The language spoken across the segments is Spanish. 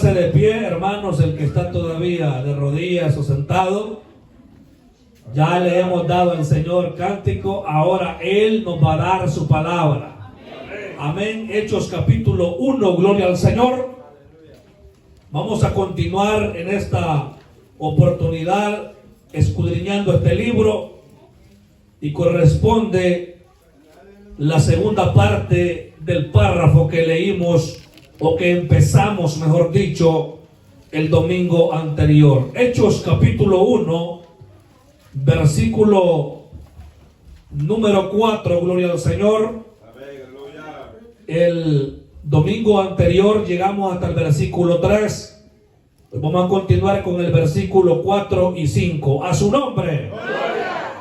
Póngase de pie, hermanos, el que está todavía de rodillas o sentado. Ya le hemos dado al Señor cántico, ahora Él nos va a dar su palabra. Amén. Hechos capítulo 1, gloria al Señor. Vamos a continuar en esta oportunidad escudriñando este libro y corresponde la segunda parte del párrafo que leímos o que empezamos, mejor dicho, el domingo anterior. Hechos capítulo 1, versículo número 4, gloria al Señor. El domingo anterior llegamos hasta el versículo 3. Hoy vamos a continuar con el versículo 4 y 5. A su nombre. Gloria.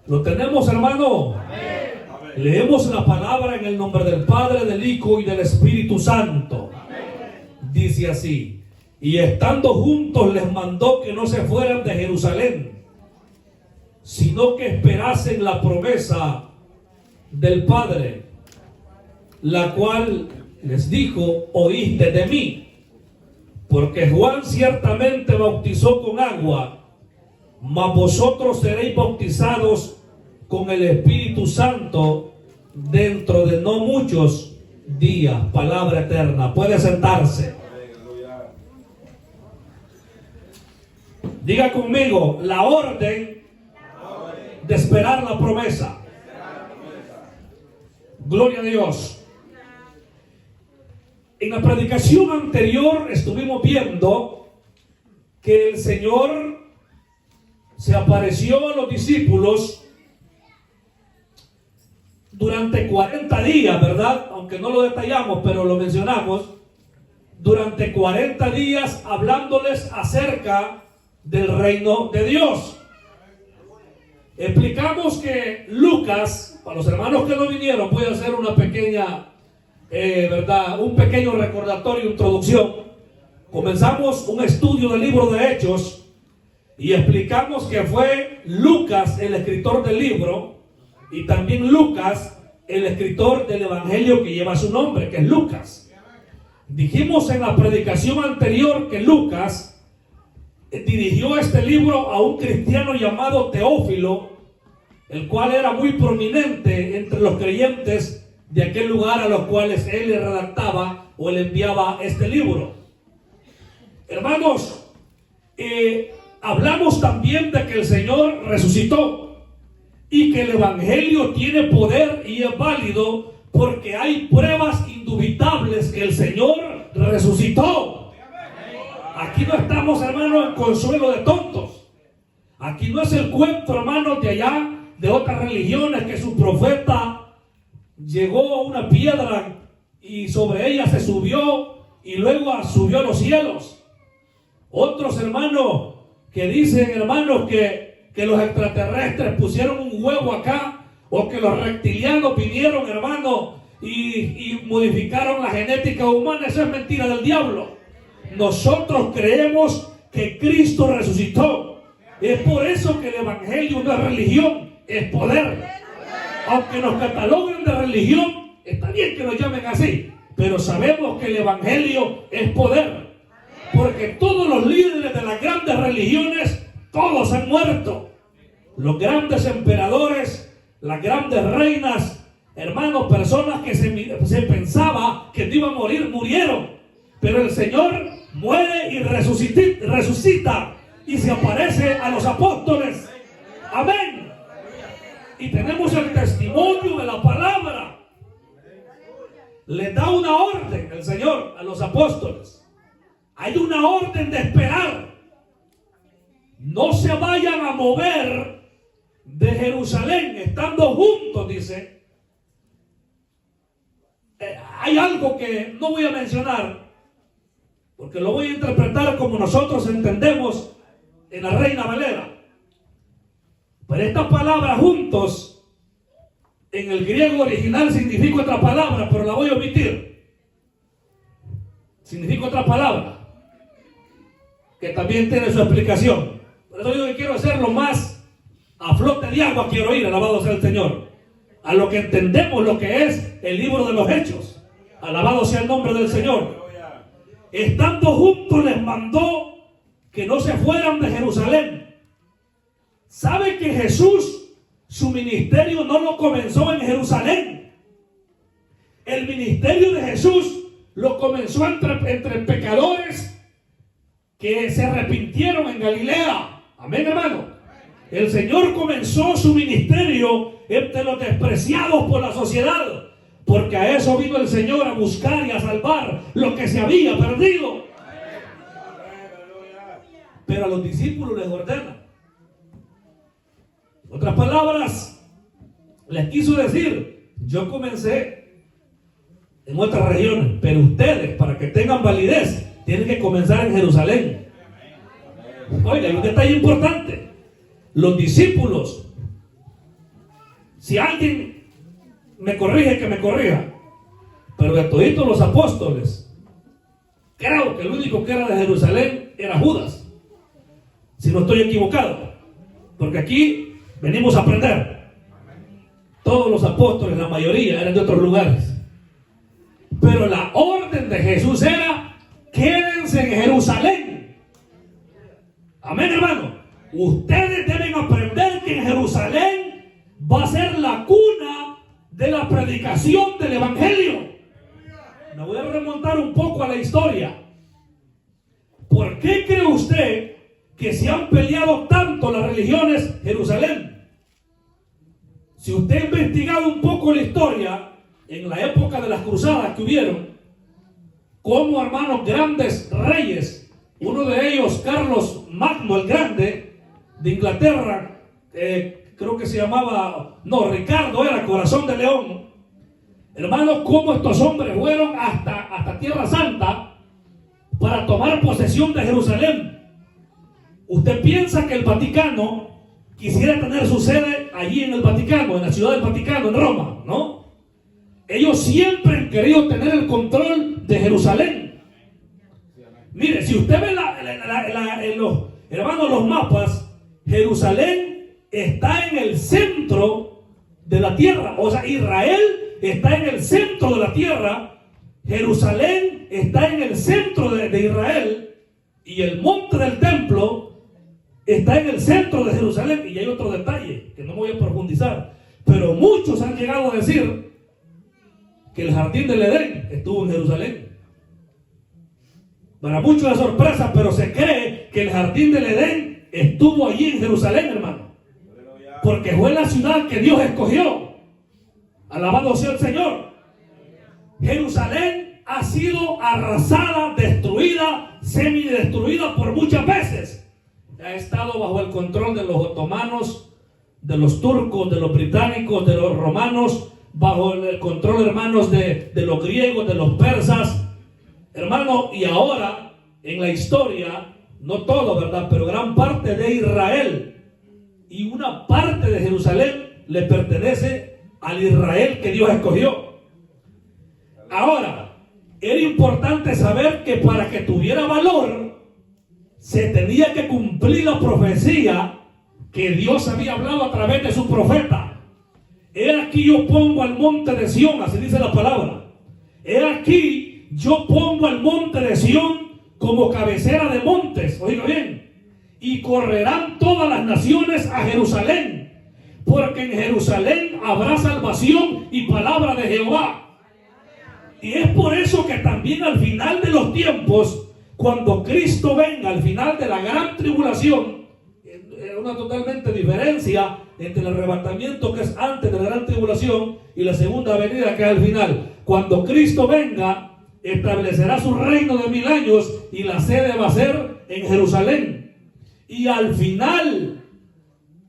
¿Lo tenemos, hermano? Amén. Leemos la palabra en el nombre del Padre, del Hijo y del Espíritu Santo. Amén. Dice así: y estando juntos les mandó que no se fueran de Jerusalén, sino que esperasen la promesa del Padre, la cual les dijo: oíste de mí, porque Juan ciertamente bautizó con agua, mas vosotros seréis bautizados con el Espíritu Santo dentro de no muchos días. Palabra eterna. Puede sentarse. Diga conmigo: la orden de esperar la promesa. Gloria a Dios. En la predicación anterior estuvimos viendo que el Señor se apareció a los discípulos durante 40 días, ¿verdad? Aunque no lo detallamos, pero lo mencionamos. Durante 40 días hablándoles acerca del reino de Dios. Explicamos que Lucas, para los hermanos que no vinieron, voy a hacer una pequeña, ¿verdad? Un pequeño recordatorio, introducción. Comenzamos un estudio del libro de Hechos y explicamos que fue Lucas el escritor del libro y también Lucas el escritor del evangelio que lleva su nombre, que es Lucas. Dijimos en la predicación anterior que Lucas dirigió este libro a un cristiano llamado Teófilo, el cual era muy prominente entre los creyentes de aquel lugar a los cuales él le redactaba o le enviaba este libro. Hermanos, hablamos también de que el Señor resucitó y que el evangelio tiene poder y es válido porque hay pruebas indubitables que el Señor resucitó. Aquí no estamos, hermanos, en consuelo de tontos. Aquí no es el cuento, hermanos, de allá, de otras religiones, que su profeta llegó a una piedra y sobre ella se subió y luego subió a los cielos. Otros, hermanos, que dicen, hermanos, que los extraterrestres pusieron un huevo acá, o que los reptilianos vinieron, hermanos, y modificaron la genética humana. Eso es mentira del diablo. Nosotros creemos que Cristo resucitó. Es por eso que el evangelio no es religión, es poder. Aunque nos cataloguen de religión, está bien que nos llamen así, pero sabemos que el evangelio es poder. Porque todos los líderes de las grandes religiones, todos han muerto. Los grandes emperadores, las grandes reinas, hermanos, personas que se pensaba que no iban a morir, murieron. Pero el Señor muere y resucita y se aparece a los apóstoles. Amén. Y tenemos el testimonio de la palabra. Le da una orden el Señor a los apóstoles. Hay una orden de esperar. No se vayan a mover de Jerusalén estando juntos, dice. Hay algo que no voy a mencionar porque lo voy a interpretar como nosotros entendemos en la Reina Valera. Pero esta palabra juntos en el griego original significa otra palabra, pero la voy a omitir. Significa otra palabra que también tiene su explicación. Por eso yo que quiero hacerlo más a flote de agua, quiero ir, alabado sea el Señor, a lo que entendemos lo que es el libro de los Hechos. Alabado sea el nombre del Señor. estando juntos les mandó que no se fueran de Jerusalén. ¿Sabe que Jesús, su ministerio no lo comenzó en Jerusalén? El ministerio de Jesús lo comenzó entre pecadores que se arrepintieron en Galilea. Amén, hermano. El Señor comenzó su ministerio entre los despreciados por la sociedad, porque a eso vino el Señor, a buscar y a salvar lo que se había perdido. Pero a los discípulos les ordena. En otras palabras, les quiso decir: yo comencé en otras regiones, pero ustedes, para que tengan validez, tienen que comenzar en Jerusalén. Oiga, hay un detalle importante. Los discípulos, si alguien me corrige, que me corrija, pero de toditos los apóstoles, creo que el único que era de Jerusalén era Judas, si no estoy equivocado, porque aquí venimos a aprender. Todos los apóstoles, la mayoría, eran de otros lugares, pero la orden de Jesús era: quédense en Jerusalén. Amén, hermano. Ustedes deben aprender que en Jerusalén va a ser la cuna de la predicación del evangelio. Me voy a remontar un poco a la historia. ¿Por qué cree usted que se han peleado tanto las religiones Jerusalén? Si usted ha investigado un poco la historia, en la época de las cruzadas que hubieron, como hermanos grandes reyes, uno de ellos Carlos Magno el Grande de Inglaterra, creo que se llamaba, no, Ricardo era Corazón de León. Hermanos, cómo estos hombres fueron hasta Tierra Santa para tomar posesión de Jerusalén. Usted piensa que el Vaticano quisiera tener su sede allí en el Vaticano, en la ciudad del Vaticano, en Roma, ¿no? Ellos siempre han querido tener el control de Jerusalén. Mire, si usted ve los mapas, Jerusalén está en el centro de la tierra. O sea, Israel está en el centro de la tierra, Jerusalén está en el centro de Israel, y el monte del templo está en el centro de Jerusalén. Y hay otro detalle que no voy a profundizar, pero muchos han llegado a decir que el jardín del Edén estuvo en Jerusalén. Para muchos es sorpresa, pero se cree que el jardín del Edén estuvo allí en Jerusalén, hermano, porque fue la ciudad que Dios escogió. Alabado sea el Señor. Jerusalén ha sido arrasada, destruida, semidestruida por muchas veces. Ha estado bajo el control de los otomanos, de los turcos, de los británicos, de los romanos, bajo el control, hermanos, de los griegos, de los persas, hermano. Y ahora, en la historia, no todo, ¿verdad?, pero gran parte de Israel y una parte de Jerusalén le pertenece al Israel que Dios escogió. Ahora, era importante saber que para que tuviera valor, se tenía que cumplir la profecía que Dios había hablado a través de su profeta. He aquí yo pongo al monte de Sión, así dice la palabra. He aquí yo pongo al monte de Sión como cabecera de montes, oiga bien, y correrán todas las naciones a Jerusalén, porque en Jerusalén habrá salvación y palabra de Jehová. Y es por eso que también al final de los tiempos, cuando Cristo venga, al final de la gran tribulación, una totalmente diferencia entre el arrebatamiento, que es antes de la gran tribulación, y la segunda venida, que es al final. Cuando Cristo venga, establecerá su reino de 1000 años y la sede va a ser en Jerusalén. Y al final,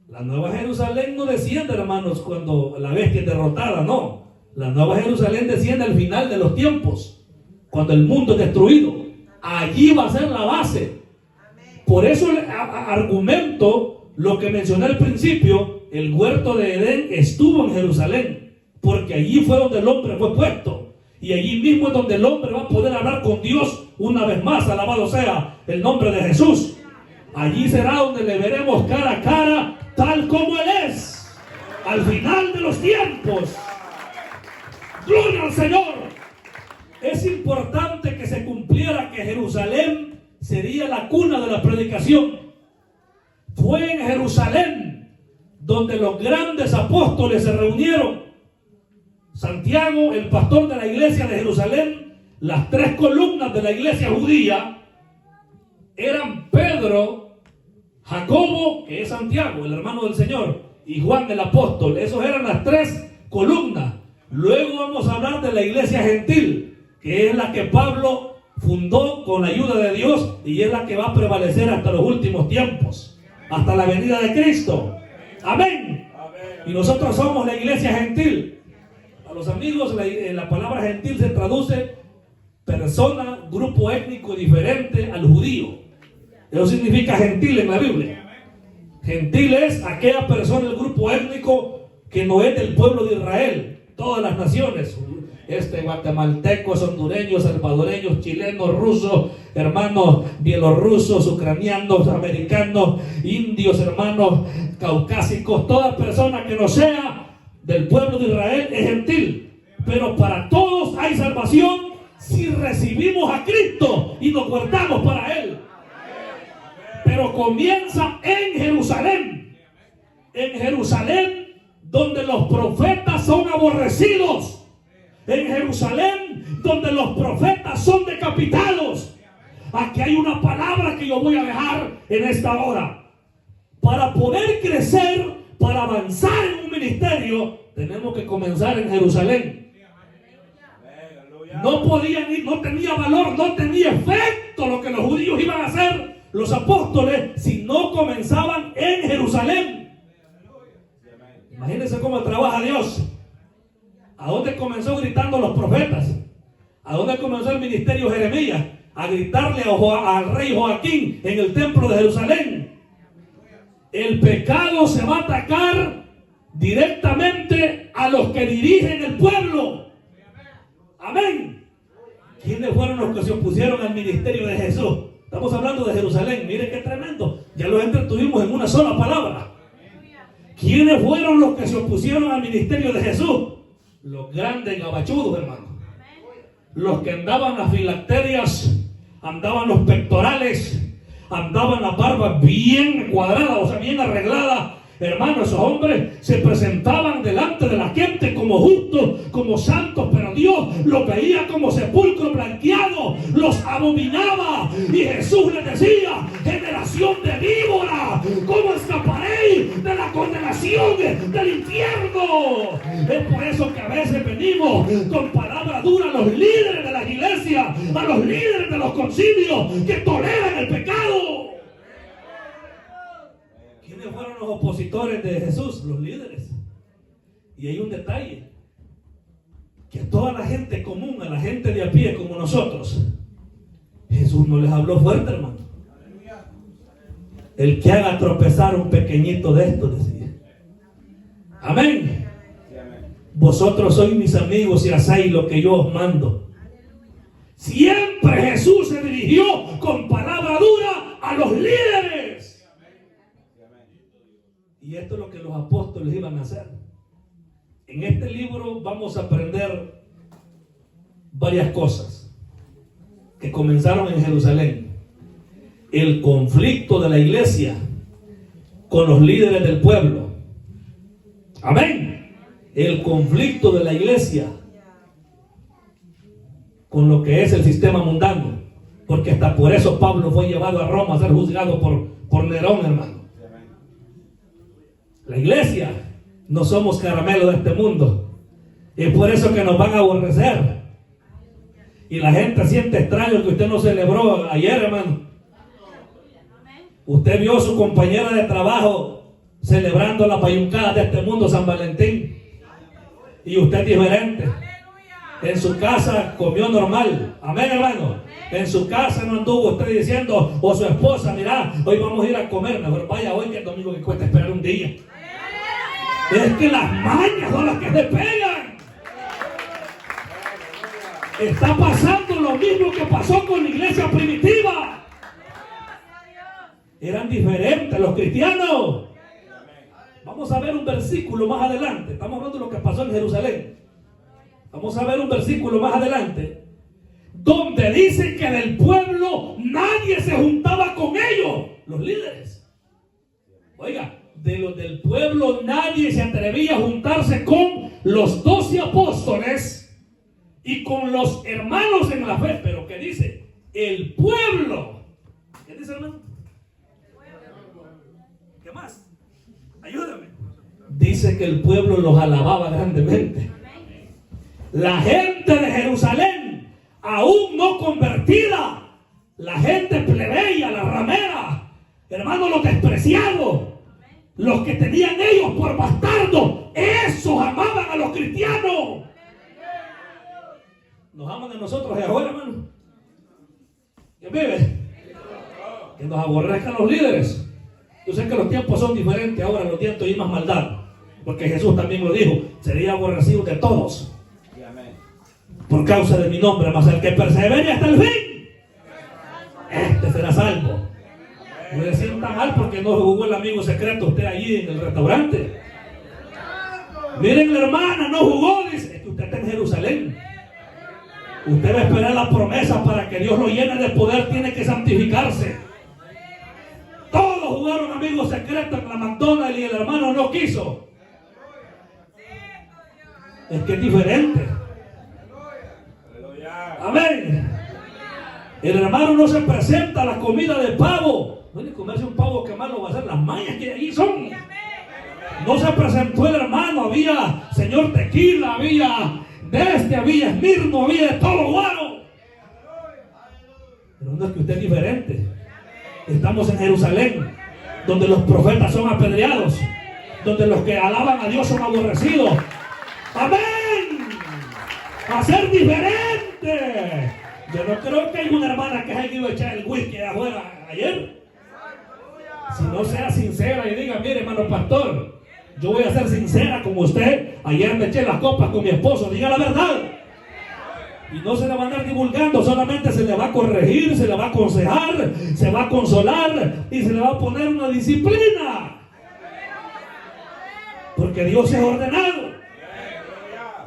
la nueva Jerusalén no desciende, hermanos, cuando la bestia es derrotada, no. La nueva Jerusalén desciende al final de los tiempos, cuando el mundo es destruido. Allí va a ser la base. Por eso argumento lo que mencioné al principio: el huerto de Edén estuvo en Jerusalén, porque allí fue donde el hombre fue puesto. Y allí mismo es donde el hombre va a poder hablar con Dios una vez más. Alabado sea el nombre de Jesús. Allí será donde le veremos cara a cara, tal como Él es, al final de los tiempos. Gloria al Señor. Es importante que se cumpliera que que Jerusalén sería la cuna de la predicación. Fue en Jerusalén donde los grandes apóstoles se reunieron. Santiago, el pastor de la iglesia de Jerusalén, las tres columnas de la iglesia judía eran Pedro, Jacobo, que es Santiago, el hermano del Señor, y Juan el apóstol. Esos eran las tres columnas. Luego vamos a hablar de la iglesia gentil, que es la que Pablo fundó con la ayuda de Dios y es la que va a prevalecer hasta los últimos tiempos, hasta la venida de Cristo. Amén. Y nosotros somos la iglesia gentil. A los amigos, la palabra gentil se traduce persona, grupo étnico diferente al judío. Eso significa gentil en la Biblia. Gentil es aquella persona, el grupo étnico que no es del pueblo de Israel. Todas las naciones, guatemaltecos, hondureños, salvadoreños, chilenos, rusos, hermanos bielorrusos, ucranianos, americanos, indios, hermanos caucásicos, toda persona que no sea del pueblo de Israel es gentil. Pero para todos hay salvación si recibimos a Cristo y nos guardamos para Él. Pero comienza en Jerusalén. En Jerusalén, donde los profetas son aborrecidos. En Jerusalén, donde los profetas son decapitados. Aquí hay una palabra que yo voy a dejar en esta hora. Para poder crecer, para avanzar en un ministerio, tenemos que comenzar en Jerusalén. No podían ir, no tenía valor, no tenía efecto lo que los judíos iban a hacer, los apóstoles, si no comenzaban en Jerusalén. Imagínense cómo trabaja Dios. ¿A dónde comenzó gritando los profetas? ¿A dónde comenzó el ministerio Jeremías? A gritarle al rey Joaquín en el templo de Jerusalén. El pecado se va a atacar directamente a los que dirigen el pueblo. Amén. ¿Quiénes fueron los que se opusieron al ministerio de Jesús? Estamos hablando de Jerusalén. Miren qué tremendo. Ya los entretuvimos en una sola palabra. ¿Quiénes fueron los que se opusieron al ministerio de Jesús? Los grandes gabachudos, hermano. Los que andaban las filacterias, andaban los pectorales, andaban las barbas bien cuadradas, o sea, bien arregladas. Hermanos, esos hombres se presentaban delante de la gente como justos, como santos, pero Dios los veía como sepulcro blanqueado, los abominaba. Y Jesús les decía: generación de víbora, ¿cómo escaparéis de la condenación del infierno? Es por eso que a veces venimos con palabras duras a los líderes de las iglesias, a los líderes de los concilios que toleran el pecado. ¿Quiénes fueron los opositores de Jesús? Los líderes. Y hay un detalle, que a toda la gente común, a la gente de a pie como nosotros, Jesús no les habló fuerte, hermano. El que haga tropezar un pequeñito de estos, decía. Amén. Vosotros sois mis amigos y hacéis lo que yo os mando. Siempre Jesús se dirigió con palabra dura a los líderes. Y esto es lo que los apóstoles iban a hacer. En este libro vamos a aprender varias cosas que comenzaron en Jerusalén. El conflicto de la iglesia con los líderes del pueblo. Amén. El conflicto de la iglesia con lo que es el sistema mundano. Porque hasta por eso Pablo fue llevado a Roma a ser juzgado por Nerón, hermano. La iglesia no somos caramelo de este mundo. Es por eso que nos van a aborrecer. Y la gente siente extraño que usted no celebró ayer, hermano. Usted vio a su compañera de trabajo celebrando la payuncada de este mundo, San Valentín. Y usted es diferente. En su casa comió normal. Amén, hermano. En su casa no anduvo usted diciendo, o su esposa: mira, hoy vamos a ir a comer. Mejor vaya hoy, que el domingo que cuesta esperar un día. Es que las mañas son las que se pegan. Está pasando lo mismo que pasó con la iglesia primitiva. Eran diferentes los cristianos. Vamos a ver un versículo más adelante. Estamos hablando de lo que pasó en Jerusalén. Vamos a ver un versículo más adelante donde dice que del pueblo nadie se juntaba con ellos, los líderes. Oiga, de los del pueblo nadie se atrevía a juntarse con los 12 apóstoles y con los hermanos en la fe. Pero ¿qué dice? El pueblo. ¿Qué dice, hermano? ¿Qué más? Ayúdame. Dice que el pueblo los alababa grandemente. La gente de Jerusalén, aún no convertida, la gente plebeya, la ramera, hermano, los despreciados, los que tenían ellos por bastardos, esos amaban a los cristianos. Nos aman a nosotros de afuera, hermano. ¿Quién vive? Que nos aborrezcan los líderes. Yo sé que los tiempos son diferentes, ahora los tiempos hay más maldad, porque Jesús también lo dijo, sería aborrecido de todos por causa de mi nombre, mas el que persevere hasta el fin, este será salvo. No le sienta mal porque no jugó el amigo secreto usted allí en el restaurante. Miren, la hermana no jugó, dice, es que usted está en Jerusalén. Usted va a esperar la promesa para que Dios lo llene de poder, tiene que santificarse. Todos jugaron amigos secretos en la McDonald's y el hermano no quiso. Es que es diferente. Amén. El hermano no se presenta a la comida de pavo. No hay que comerse un pavo que más lo va a hacer. Las mañas que allí son. No se presentó el hermano. Había señor tequila, había había Esmirno, había de todo guaro. Pero no es que usted es diferente. Estamos en Jerusalén, donde los profetas son apedreados, donde los que alaban a Dios son aborrecidos. Amén. A ser diferente. Yo no creo que hay una hermana que haya ido a echar el whisky de afuera ayer. Si no sea sincera y diga, mire, hermano pastor, yo voy a ser sincera con usted. Ayer me eché las copas con mi esposo. Diga la verdad. Y no se le va a andar divulgando, solamente se le va a corregir, se le va a aconsejar, se va a consolar y se le va a poner una disciplina. Porque Dios es ordenado.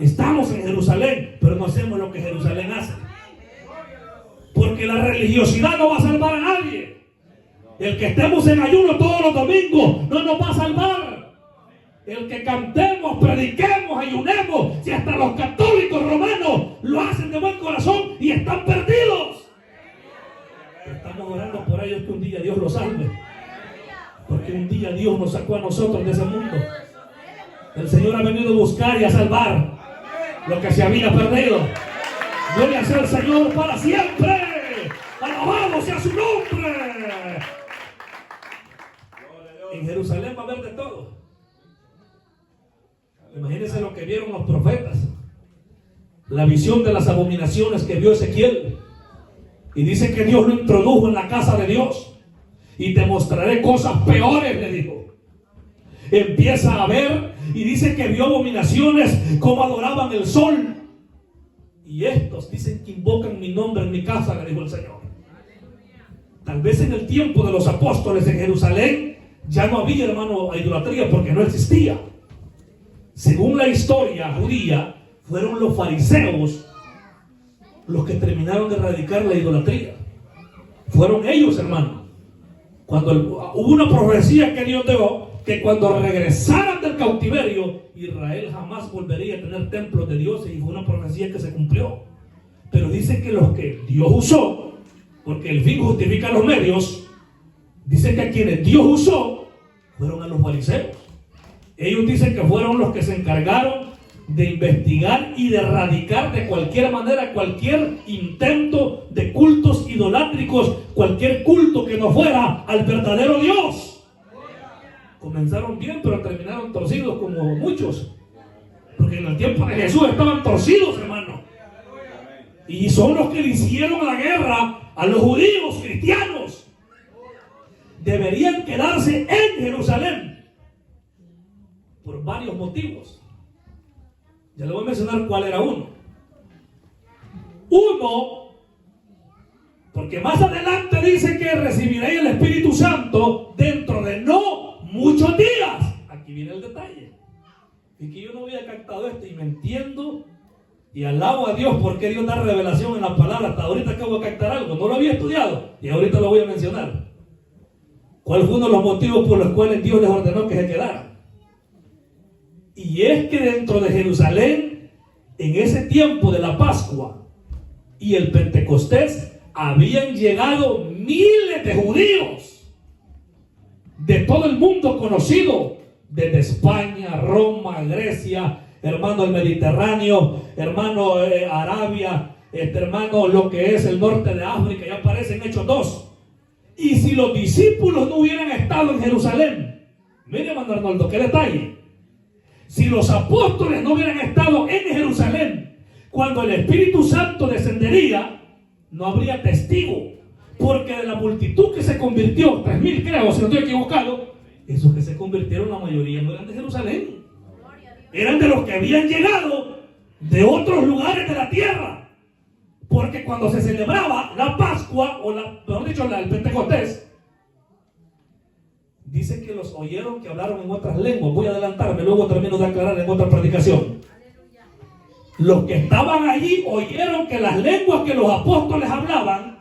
Estamos en Jerusalén, pero no hacemos lo que Jerusalén hace. Porque la religiosidad no va a salvar a nadie. El que estemos en ayuno todos los domingos no nos va a salvar. El que cantemos, prediquemos, ayunemos, si hasta los católicos romanos lo hacen de buen corazón y están perdidos. Pero estamos orando por ellos que un día Dios los salve. Porque un día Dios nos sacó a nosotros de ese mundo. El Señor ha venido a buscar y a salvar lo que se había perdido. Gloria sea el Señor para siempre. Alabado sea su nombre. En Jerusalén va a haber de todo. Imagínense lo que vieron los profetas. La visión de las abominaciones que vio Ezequiel. Y dice que Dios lo introdujo en la casa de Dios. Y te mostraré cosas peores, le dijo. Empieza a ver y dice que vio abominaciones como adoraban el sol. Y estos dicen que invocan mi nombre en mi casa, le dijo el Señor. Tal vez en el tiempo de los apóstoles en Jerusalén ya no había, hermano, idolatría porque no existía. Según la historia judía, fueron los fariseos los que terminaron de erradicar la idolatría. Fueron ellos, hermano. Cuando hubo una profecía que Dios dio, que cuando regresaran del cautiverio, Israel jamás volvería a tener templos de dioses, y fue una profecía que se cumplió. Pero dice que los que Dios usó, porque el fin justifica los medios, dice que a quienes Dios usó fueron a los fariseos. Ellos dicen que fueron los que se encargaron de investigar y de erradicar de cualquier manera cualquier intento de cultos idolátricos, cualquier culto que no fuera al verdadero Dios. Comenzaron bien, pero terminaron torcidos como muchos. Porque en el tiempo de Jesús estaban torcidos, hermano. Y son los que le hicieron la guerra a los judíos cristianos. Deberían quedarse en Jerusalén por varios motivos. Ya le voy a mencionar cuál era uno. Uno, porque más adelante dice que recibiréis el Espíritu Santo dentro de no muchos días. Aquí viene el detalle. Y que yo no había captado esto y me entiendo Y alabo a Dios porque Dios da revelación en la palabra. Hasta ahorita acabo de captar algo. No lo había estudiado y ahorita lo voy a mencionar. ¿Cuál fue uno de los motivos por los cuales Dios les ordenó que se quedaran? Y es que dentro de Jerusalén, en ese tiempo de la Pascua y el Pentecostés, habían llegado miles de judíos de todo el mundo conocido, desde España, Roma, Grecia, hermano el Mediterráneo, hermano Arabia, hermano lo que es el norte de África, ya aparece en Hechos 2. Y si los discípulos no hubieran estado en Jerusalén, mire hermano Arnoldo, qué detalle. Si los apóstoles no hubieran estado en Jerusalén, cuando el Espíritu Santo descendería, no habría testigo. Porque de la multitud que se convirtió, 3,000 creo, si no estoy equivocado, esos que se convirtieron, la mayoría no eran de Jerusalén. Eran de los que habían llegado de otros lugares de la tierra. Porque cuando se celebraba la Pascua, o mejor dicho, el Pentecostés, dice que los oyeron que hablaron en otras lenguas. Voy a adelantarme, luego termino de aclarar en otra predicación. Los que estaban allí oyeron que las lenguas que los apóstoles hablaban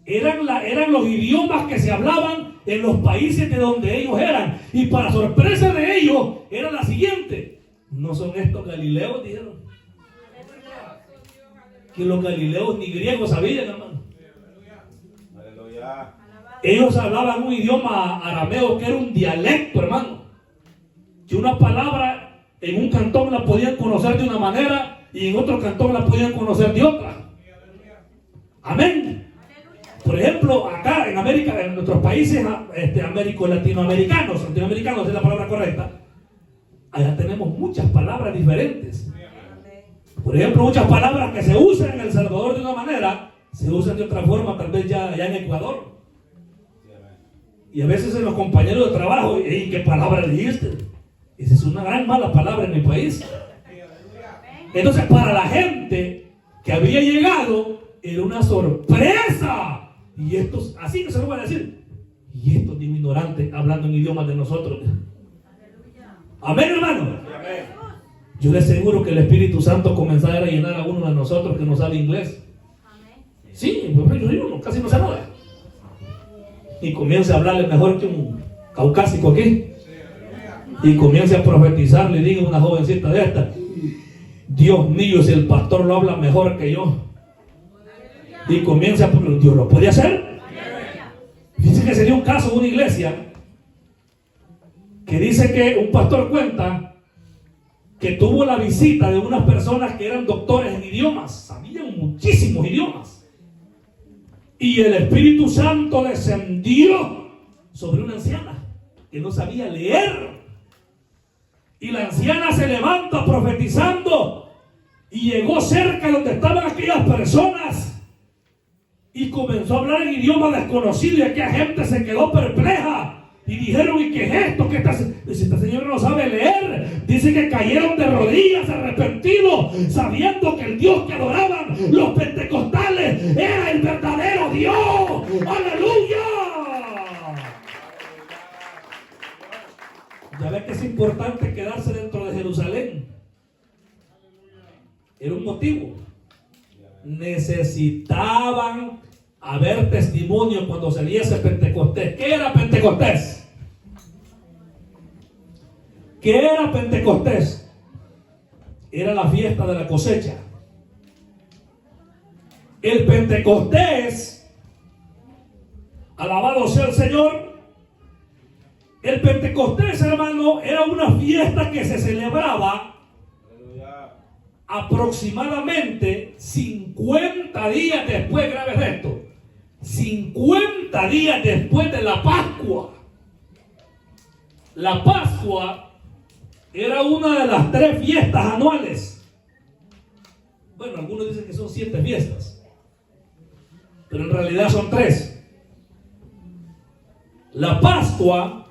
eran los idiomas que se hablaban en los países de donde ellos eran. Y para sorpresa de ellos, era la siguiente: ¿no son estos galileos? Dijeron. Que los galileos ni griegos sabían, hermano. Ellos hablaban un idioma arameo que era un dialecto, hermano. Que una palabra en un cantón la podían conocer de una manera y en otro cantón la podían conocer de otra. Amén. Por ejemplo, acá en América, en nuestros países latinoamericanos es la palabra correcta, allá tenemos muchas palabras diferentes. Por ejemplo, muchas palabras que se usan en El Salvador de una manera, se usan de otra forma, tal vez ya en Ecuador. Y a veces en los compañeros de trabajo, ¿y qué palabra dijiste? Esa es una gran mala palabra en mi país. Entonces, para la gente que había llegado, era una sorpresa. Y estos, así que se lo voy a decir, y estos digo ignorantes hablando en idiomas de nosotros. Amén, hermano. Yo les aseguro que el Espíritu Santo comenzará a llenar a uno de nosotros que no sabe inglés. Sí, yo casi no sé nada. Y comienza a hablarle mejor que un caucásico aquí. Y comienza a profetizar, le diga a una jovencita de esta: Dios mío, si el pastor lo habla mejor que yo. Y comienza a... ¿Dios lo puede hacer? Dice que se dio un caso de una iglesia que dice que un pastor cuenta que tuvo la visita de unas personas que eran doctores en idiomas, sabían muchísimos idiomas, y el Espíritu Santo descendió sobre una anciana que no sabía leer, y la anciana se levanta profetizando y llegó cerca donde estaban aquellas personas y comenzó a hablar en idioma desconocido, y aquella gente se quedó perpleja. Y dijeron: ¿y qué es esto? Esta señora no sabe leer. Dice que cayeron de rodillas arrepentidos, sabiendo que el Dios que adoraban los pentecostales era el verdadero Dios. ¡Aleluya! Ya ves que es importante quedarse dentro de Jerusalén. Era un motivo. Necesitaban haber testimonio cuando se diese Pentecostés. ¿Qué era Pentecostés? ¿Qué era Pentecostés? Era la fiesta de la cosecha. El Pentecostés, alabado sea el Señor, el Pentecostés, hermano, era una fiesta que se celebraba aproximadamente 50 días después, grave esto, 50 días después de la Pascua. La Pascua era una de las 3 fiestas anuales. Bueno, algunos dicen que son 7 fiestas, pero en realidad son 3. La Pascua,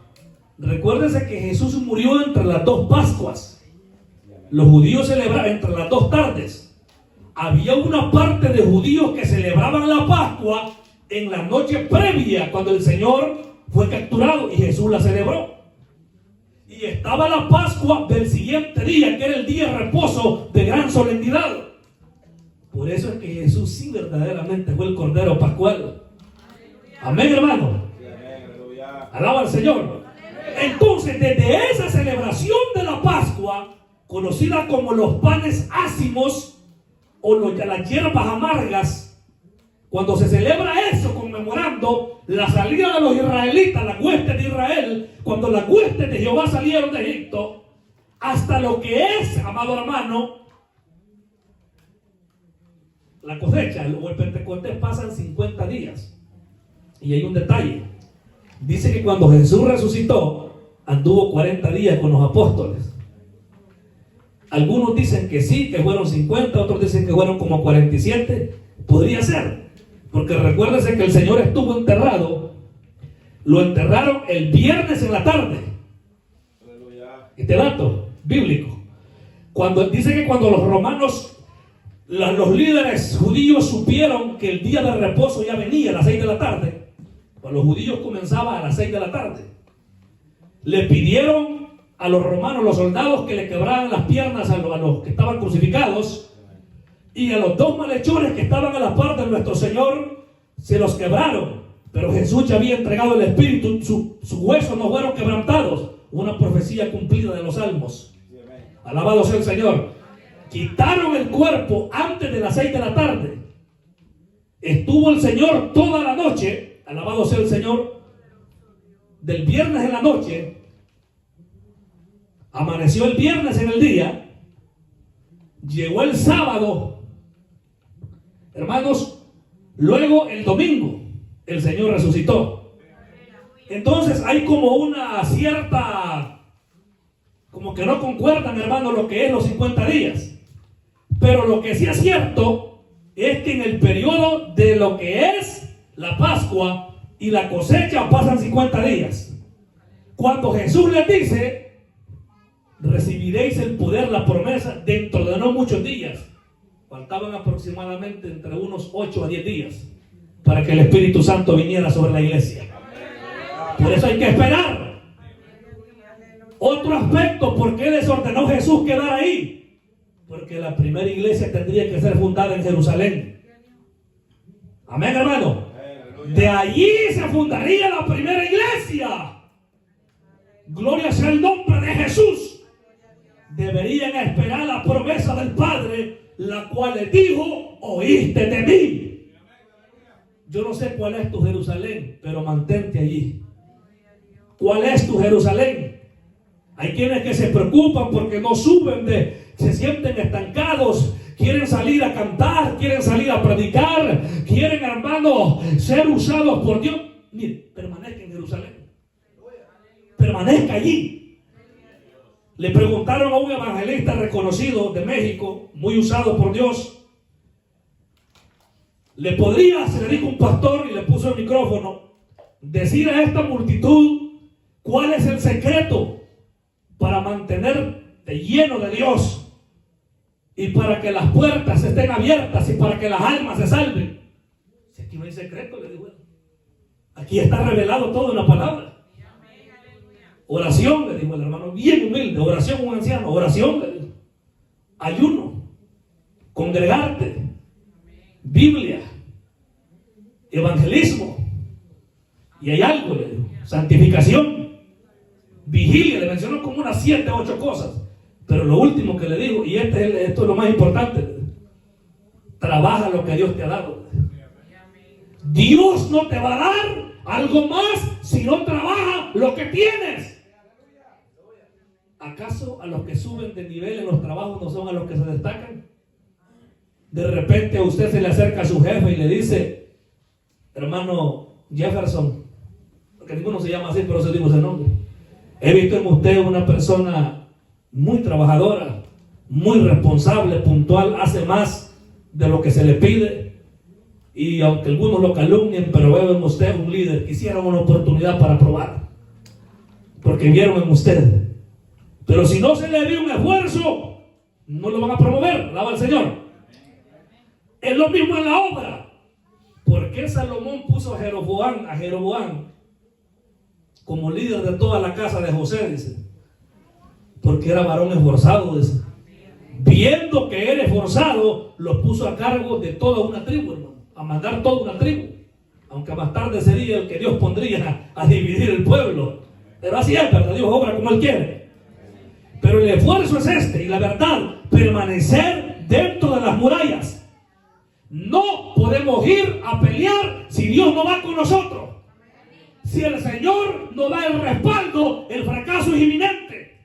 recuérdense que Jesús murió entre las 2 Pascuas. Los judíos celebraban entre las 2 tardes. Había una parte de judíos que celebraban la Pascua en la noche previa, cuando el Señor fue capturado y Jesús la celebró. Y estaba la Pascua del siguiente día, que era el día de reposo de gran solemnidad. Por eso es que Jesús sí verdaderamente fue el Cordero Pascual. Amén, hermano. Alaba al Señor. Entonces, desde esa celebración de la Pascua, conocida como los panes ácimos o las hierbas amargas, cuando se celebra eso conmemorando la salida de los israelitas, las huestes de Israel, cuando las huestes de Jehová salieron de Egipto, hasta lo que es, amado hermano, la cosecha o el Pentecostés, pasan 50 días. Y hay un detalle. Dice que cuando Jesús resucitó, anduvo 40 días con los apóstoles. Algunos dicen que sí, que fueron 50, otros dicen que fueron como 47. Podría ser, porque recuérdense que el Señor estuvo enterrado. Lo enterraron el viernes en la tarde. Este dato bíblico. Dice que cuando los romanos, los líderes judíos supieron que el día de reposo ya venía a las 6 de la tarde, pues los judíos comenzaban a las 6 de la tarde. Le pidieron a los romanos, los soldados, que le quebraran las piernas a los que estaban crucificados, y a los dos malhechores que estaban a la par de nuestro Señor se los quebraron. Pero Jesús ya había entregado el Espíritu, sus huesos no fueron quebrantados. Una profecía cumplida de los Salmos. Alabado sea el Señor. Quitaron el cuerpo antes de las 6 de la tarde. Estuvo el Señor toda la noche. Alabado sea el Señor. Del viernes en la noche. Amaneció el viernes en el día. Llegó el sábado. Hermanos, luego el domingo el Señor resucitó. Entonces hay como una cierta, como que no concuerdan, hermanos, lo que es los 50 días. Pero lo que sí es cierto es que en el periodo de lo que es la Pascua y la cosecha pasan 50 días. Cuando Jesús les dice: recibiréis el poder, la promesa, dentro de no muchos días. Faltaban aproximadamente entre unos 8 a 10 días para que el Espíritu Santo viniera sobre la iglesia. Por eso hay que esperar. Otro aspecto, ¿por qué les ordenó Jesús quedar ahí? Porque la primera iglesia tendría que ser fundada en Jerusalén. Amén, hermano. De allí se fundaría la primera iglesia. Gloria sea el nombre de Jesús. Deberían esperar la promesa del Padre, la cual les dijo: oíste de mí. Yo no sé cuál es tu Jerusalén, pero mantente allí. ¿Cuál es tu Jerusalén? Hay quienes que se preocupan porque no suben, se sienten estancados, quieren salir a cantar, quieren salir a predicar, quieren, hermano, ser usados por Dios. Mire, permanezca en Jerusalén. Permanezca allí. Le preguntaron a un evangelista reconocido de México, muy usado por Dios: ¿le podría, se le dijo un pastor y le puso el micrófono, decir a esta multitud cuál es el secreto para mantenerte lleno de Dios y para que las puertas estén abiertas y para que las almas se salven? Si aquí no hay secreto, le digo, aquí está revelado todo en la palabra. Oración, le dijo el hermano, bien humilde. Oración, un anciano. Oración, le dijo. Ayuno. Congregarte. Biblia. Evangelismo. Y hay algo, le dijo. Santificación. Vigilia. Le mencionó como unas 7 o 8 cosas. Pero lo último que le dijo, y esto es lo más importante: trabaja lo que Dios te ha dado. Dios no te va a dar algo más si no trabaja lo que tienes. ¿Acaso a los que suben de nivel en los trabajos no son a los que se destacan? De repente a usted se le acerca a su jefe y le dice: hermano Jefferson, porque ninguno se llama así, pero se digo ese nombre, he visto en usted una persona muy trabajadora, muy responsable, puntual, hace más de lo que se le pide, y aunque algunos lo calumnien, pero veo en usted un líder. Quisiera una oportunidad para probar, porque vieron en usted. Pero si no se le dio un esfuerzo, no lo van a promover. Alaba al Señor. Es lo mismo en la obra. ¿Por qué Salomón puso a Jeroboam como líder de toda la casa de José? Dice: porque era varón esforzado. Dice: viendo que era esforzado, hermano, lo puso a cargo de toda una tribu, hermano, a mandar toda una tribu. Aunque más tarde sería el que Dios pondría a dividir el pueblo. Pero así es, ¿verdad? Dios obra como Él quiere. Pero el esfuerzo es este, y la verdad, permanecer dentro de las murallas. No podemos ir a pelear si Dios no va con nosotros. Si el Señor no da el respaldo, el fracaso es inminente.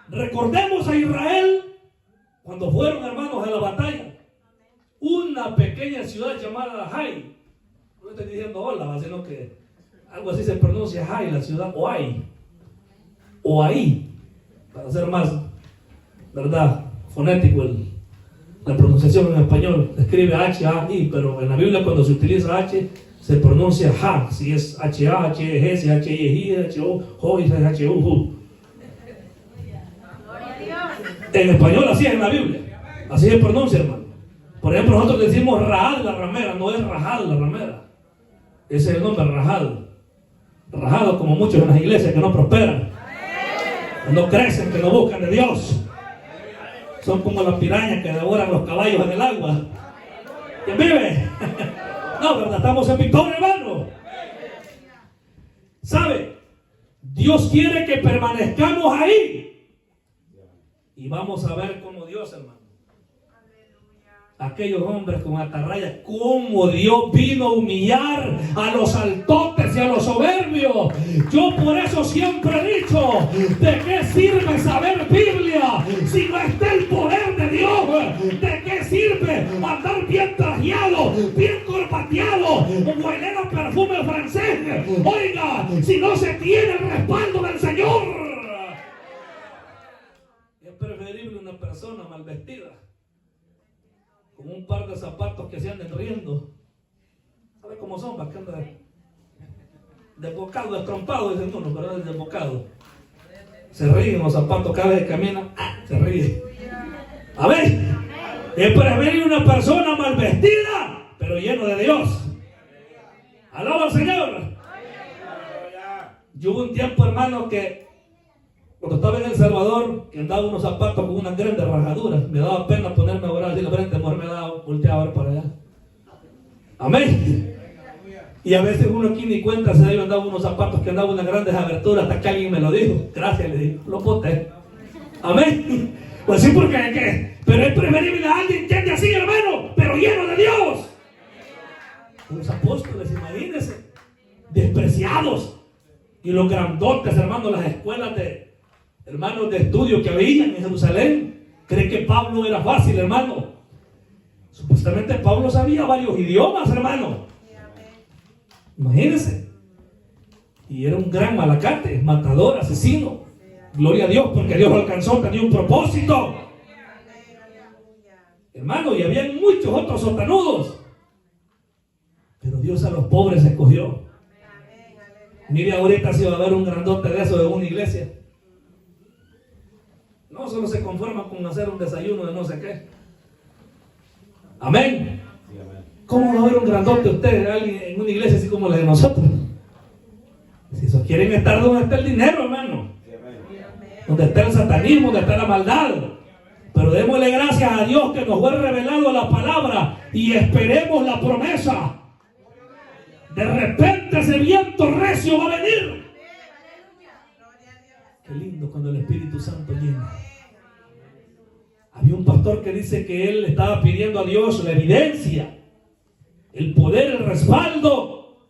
Recordemos a Israel cuando fueron, hermanos, a la batalla. Una pequeña ciudad llamada Jai. No estoy diciendo hola, sino que algo así se pronuncia Jai, la ciudad Oai. Oai, para ser más, ¿verdad?, fonético la pronunciación en español. Escribe H-A-I, pero en la Biblia cuando se utiliza H se pronuncia Ja. Si es H-A, H-E-G, si es H-I-I, H-O, J, si es H-U-J. En español así es en la Biblia. Así se pronuncia, hermano. Por ejemplo, nosotros decimos Rahal la ramera, no es Rahal la ramera. Ese es el nombre, Rahal. Rajado como muchos en las iglesias que no prosperan, que no crecen, que no buscan de Dios. Son como las pirañas que devoran los caballos en el agua. ¿Quién vive? No, ¿verdad? Estamos en victoria, hermano. ¿Sabe? Dios quiere que permanezcamos ahí. Y vamos a ver cómo Dios, hermano, aquellos hombres con atarrayas, cómo Dios vino a humillar a los altotes y a los soberbios. Yo por eso siempre he dicho, ¿de qué sirve saber Biblia si no está el poder de Dios? ¿De qué sirve andar bien trajeado, bien corpateado, hueler a perfume francés? Oiga, si no se tiene el respaldo del Señor. Es preferible una persona mal vestida con un par de zapatos que se anden riendo. ¿Sabe cómo son? Para que anda desbocado, destrompado, dicen uno, pero es desbocado. Se ríen los zapatos cada vez que camina, se ríe. A ver, es preferible una persona mal vestida, pero lleno de Dios. Alaba al Señor. Yo hubo un tiempo, hermano, que cuando estaba en El Salvador, que andaba unos zapatos con unas grandes rajaduras, me daba pena ponerme a orar así la frente, mejor me daba, volteaba a ver para allá. Amén. Y a veces uno aquí ni cuenta se da, yo andaba unos zapatos que andaban unas grandes aberturas, hasta que alguien me lo dijo. Gracias, le digo, lo boté. Amén. Pues sí, porque ¿qué? Pero es preferible a alguien que ande así, hermano, pero lleno de Dios. Los apóstoles, imagínense, despreciados. Y los grandotes, hermanos, las escuelas de hermanos de estudio que había en Jerusalén. ¿Cree que Pablo era fácil, hermano? Supuestamente Pablo sabía varios idiomas, hermano. Imagínense. Y era un gran malacate, matador, asesino. Gloria a Dios, porque Dios lo alcanzó, tenía un propósito. Hermano, y había muchos otros sotanudos. Pero Dios a los pobres escogió. Mire, ahorita si va a haber un grandote de eso en una iglesia. No solo se conforma con hacer un desayuno de no sé qué. Amén. ¿Cómo va a haber un grandote usted, alguien en una iglesia así como la de nosotros? Si eso quieren estar donde está el dinero, hermano. Donde está el satanismo, donde está la maldad. Pero démosle gracias a Dios que nos fue revelado la palabra y esperemos la promesa. De repente ese viento recio va a venir. Qué lindo cuando el Espíritu Santo llena. Había un pastor que dice que él estaba pidiendo a Dios la evidencia, el poder, el respaldo.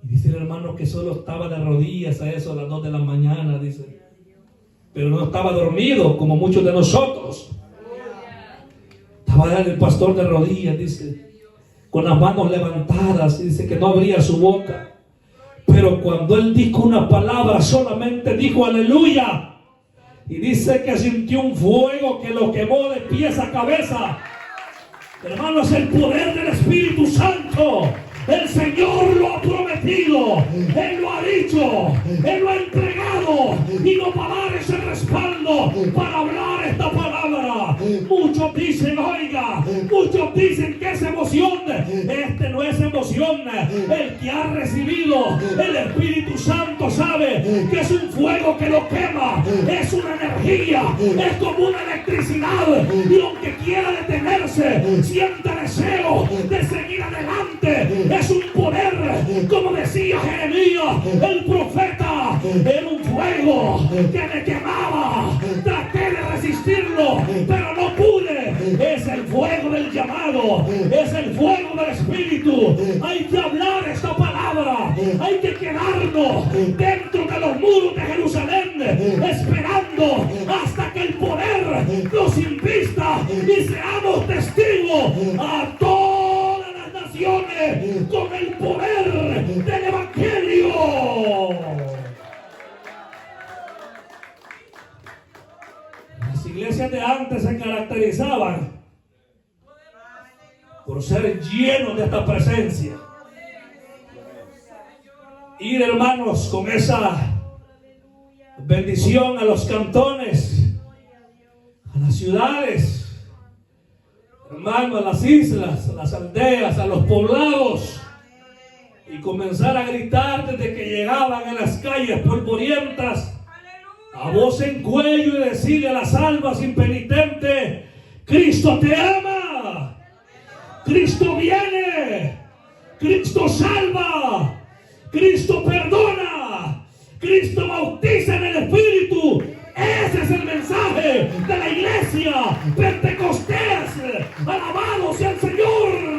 Y dice el hermano que solo estaba de rodillas a eso a las 2 de la mañana, dice. Pero no estaba dormido como muchos de nosotros. Estaba el pastor de rodillas, dice, con las manos levantadas, dice que no abría su boca. Pero cuando él dijo una palabra, solamente dijo aleluya. Y dice que sintió un fuego que lo quemó de pies a cabeza. Hermanos, el poder del Espíritu Santo. El Señor lo ha prometido. Él lo ha dicho. Él lo ha entregado. Y nos va a dar ese respaldo para hablar esta palabra. Muchos dicen, oiga, muchos dicen que es emoción. Este no es emoción. El que ha recibido el Espíritu Santo sabe que es un fuego que lo quema, es una energía, es como una electricidad, y aunque quiera detenerse, siente deseo de seguir adelante. Es un poder, como decía Jeremías, el profeta, era un fuego que me quemaba. Traté de resistirlo, pero no pude. Es el fuego del llamado, es el fuego del Espíritu. Hay que hablar esta palabra, hay que quedarnos dentro de los muros de Jerusalén, esperando hasta que el poder nos invista y seamos testigos a todas las naciones con el poder del Evangelio. Las iglesias de antes se caracterizaban por ser llenos de esta presencia. Ir, hermanos, con esa bendición a los cantones, a las ciudades, hermanos, a las islas, a las aldeas, a los poblados, y comenzar a gritar desde que llegaban a las calles polvorientas, a voz en cuello, y decirle a las almas impenitentes: Cristo te ama, Cristo viene, Cristo salva, Cristo perdona, Cristo bautiza en el Espíritu. Ese es el mensaje de la iglesia Pentecostés. Alabado sea el Señor.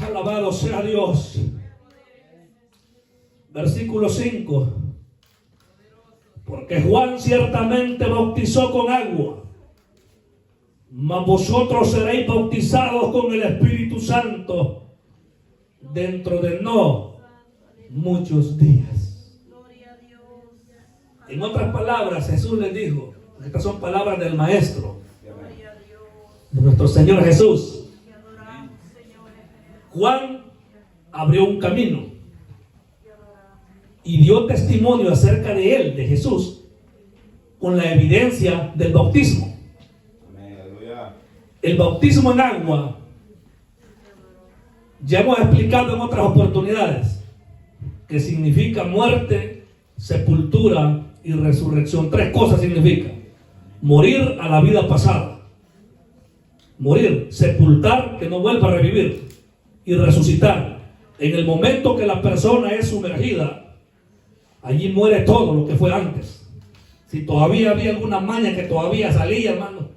Alabado sea Dios. Versículo 5. Porque Juan ciertamente bautizó con agua, mas vosotros seréis bautizados con el Espíritu Santo dentro de no muchos días. En otras palabras, Jesús les dijo, estas son palabras del Maestro, de nuestro Señor Jesús. Juan abrió un camino y dio testimonio acerca de él, de Jesús, con la evidencia del bautismo. El bautismo en agua, ya hemos explicado en otras oportunidades, que significa muerte, sepultura y resurrección. Tres cosas significa: morir a la vida pasada, morir, sepultar, que no vuelva a revivir, y resucitar. En el momento que la persona es sumergida, allí muere todo lo que fue antes. Si todavía había alguna maña que todavía salía, hermano,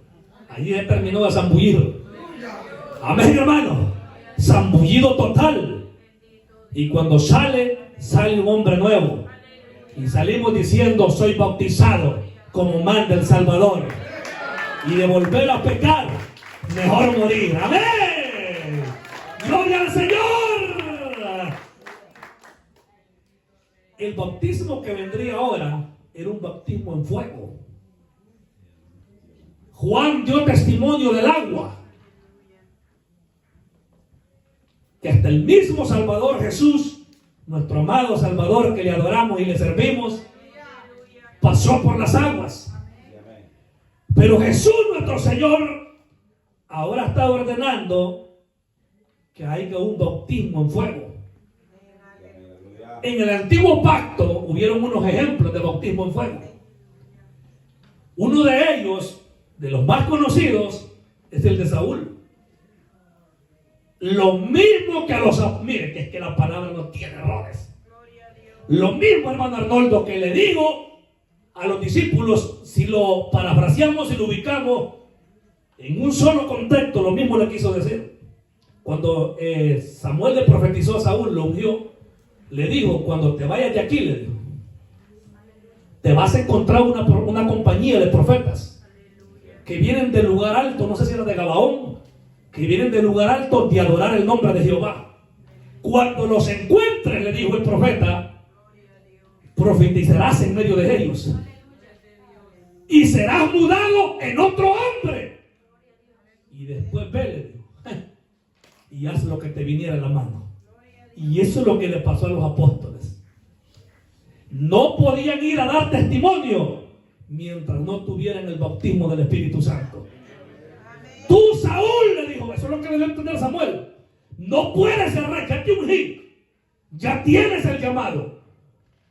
allí se terminó de zambullido. Amén, hermano. Zambullido total. Y cuando sale un hombre nuevo. Y salimos diciendo: soy bautizado como manda el Salvador. Y de volver a pecar, mejor morir. Amén. Gloria al Señor. El bautismo que vendría ahora era un bautismo en fuego. Juan dio testimonio del agua, que hasta el mismo Salvador Jesús, nuestro amado Salvador, que le adoramos y le servimos, pasó por las aguas. Pero Jesús, nuestro Señor, ahora está ordenando que haya un bautismo en fuego. En el antiguo pacto hubieron unos ejemplos de bautismo en fuego. Uno de ellos, de los más conocidos, es el de Saúl. Lo mismo que a los... Mire, que es que la palabra no tiene errores. Lo mismo, hermano Arnoldo, que le digo a los discípulos, si lo parafraseamos y lo ubicamos en un solo contexto, lo mismo le quiso decir. Cuando Samuel le profetizó a Saúl, lo ungió, le dijo: cuando te vayas de aquí, le dijo, te vas a encontrar una compañía de profetas que vienen del lugar alto, no sé si era de Gabaón, que vienen del lugar alto de adorar el nombre de Jehová. Cuando los encuentres, le dijo el profeta, profetizarás en medio de ellos y serás mudado en otro hombre. Y después ve, le dijo, y haz lo que te viniera en la mano. Y eso es lo que le pasó a los apóstoles. No podían ir a dar testimonio mientras no tuvieran el bautismo del Espíritu Santo. Tú, Saúl, le dijo, eso es lo que le dio a entender Samuel, no puedes errar, ya te ungí, ya tienes el llamado,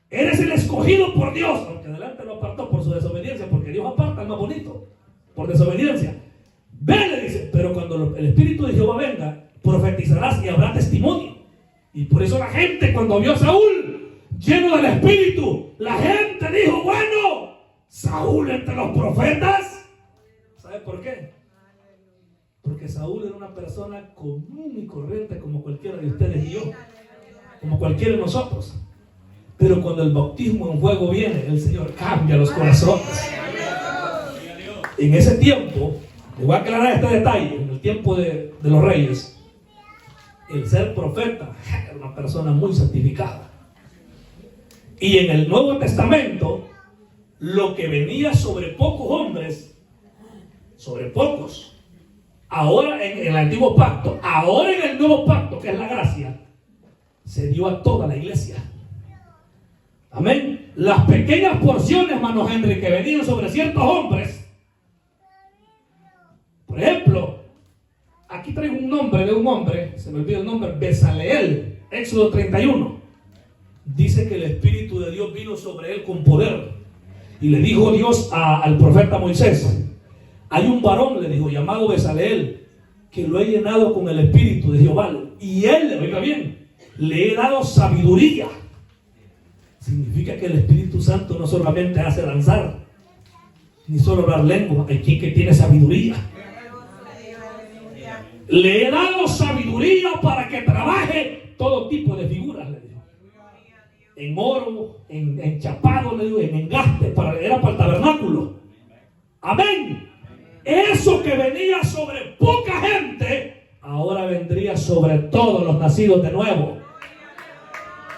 eres el escogido por Dios, aunque adelante lo apartó por su desobediencia, porque Dios aparta al más bonito, por desobediencia. Ve, le dice, pero cuando el Espíritu de Jehová venga, profetizarás y habrá testimonio. Y por eso la gente, cuando vio a Saúl lleno del Espíritu, la gente dijo, bueno, Saúl entre los profetas. ¿Sabe por qué? Porque Saúl era una persona común y corriente como cualquiera de ustedes y yo, como cualquiera de nosotros. Pero cuando el bautismo en fuego viene, el Señor cambia los corazones. En ese tiempo, le voy a aclarar este detalle, en el tiempo de los reyes, el ser profeta era una persona muy santificada. Y en el Nuevo Testamento, lo que venía sobre pocos hombres, sobre pocos, ahora en el antiguo pacto, ahora en el nuevo pacto, que es la gracia, se dio a toda la iglesia. Amén. Las pequeñas porciones, hermano Henry, que venían sobre ciertos hombres. Por ejemplo, aquí traigo un nombre de un hombre, se me olvida el nombre, Bezaleel, Éxodo 31. Dice que el Espíritu de Dios vino sobre él con poder. Y le dijo Dios al profeta Moisés, hay un varón, le dijo, llamado Bezaleel, que lo he llenado con el Espíritu de Jehová. Y él, oiga bien, le he dado sabiduría. Significa que el Espíritu Santo no solamente hace danzar, ni solo hablar lengua, hay quien que tiene sabiduría. Le he dado sabiduría para que trabaje todo tipo de figuras, le dijo. En oro, en chapado, le digo, en engaste, era para el tabernáculo. Amén. Eso que venía sobre poca gente, ahora vendría sobre todos los nacidos de nuevo.